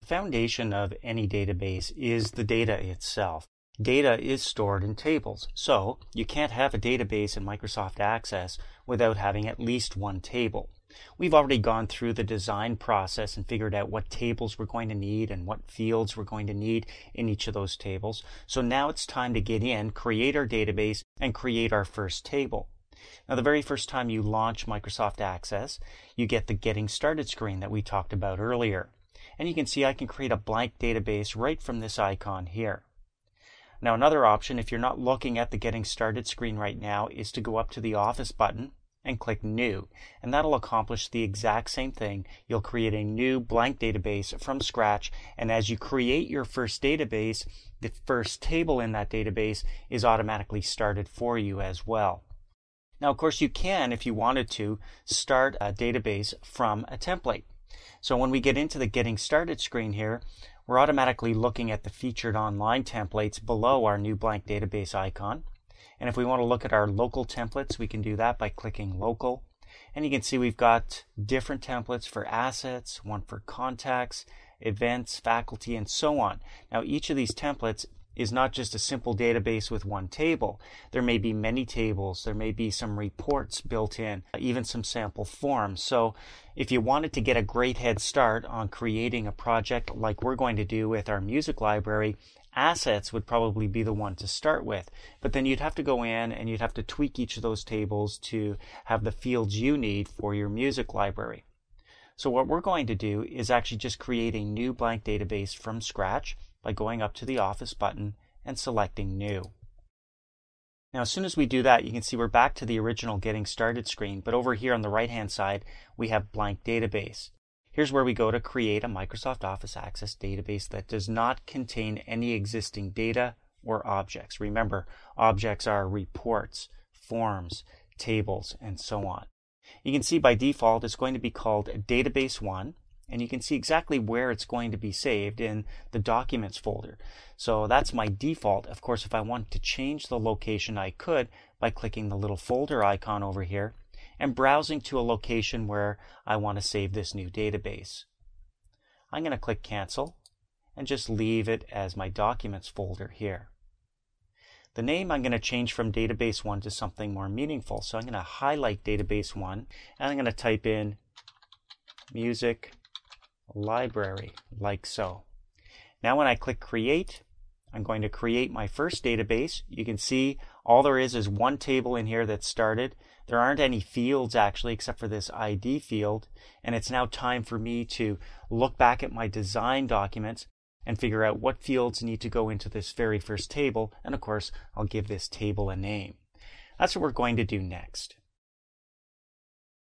The foundation of any database is the data itself. Data is stored in tables, so you can't have a database in Microsoft Access without having at least one table. We've already gone through the design process and figured out what tables we're going to need and what fields we're going to need in each of those tables. So now it's time to get in, create our database, and create our first table. Now, the very first time you launch Microsoft Access, you get the Getting Started screen that we talked about earlier. And you can see I can create a blank database right from this icon here. Now, another option, if you're not looking at the Getting Started screen right now, is to go up to the Office button and click New. And that'll accomplish the exact same thing. You'll create a new blank database from scratch. And as you create your first database, the first table in that database is automatically started for you as well. Now, of course, you can, if you wanted to, start a database from a template. So when we get into the Getting Started screen here, we're automatically looking at the featured online templates below our new blank database icon. And if we want to look at our local templates, we can do that by clicking Local. And you can see we've got different templates for assets, one for contacts, events, faculty, and so on. Now, each of these templates is not just a simple database with one table. There may be many tables, there may be some reports built in, even some sample forms. So if you wanted to get a great head start on creating a project like we're going to do with our music library, Assets would probably be the one to start with. But then you'd have to go in and you'd have to tweak each of those tables to have the fields you need for your music library. So what we're going to do is actually just create a new blank database from scratch by going up to the Office button and selecting New. Now, as soon as we do that, you can see we're back to the original Getting Started screen, but over here on the right-hand side, we have Blank Database. Here's where we go to create a Microsoft Office Access database that does not contain any existing data or objects. Remember, objects are reports, forms, tables, and so on. You can see by default it's going to be called Database 1. And you can see exactly where it's going to be saved in the Documents folder. So that's my default. Of course, if I want to change the location, I could by clicking the little folder icon over here and browsing to a location where I want to save this new database. I'm going to click Cancel and just leave it as my Documents folder here. The name I'm going to change from Database 1 to something more meaningful. So I'm going to highlight Database 1 and I'm going to type in Music Library, like so. Now when I click Create, I'm going to create my first database. You can see all there is one table in here that's started. There aren't any fields actually except for this ID field, and it's now time for me to look back at my design documents and figure out what fields need to go into this very first table, and of course I'll give this table a name. That's what we're going to do next.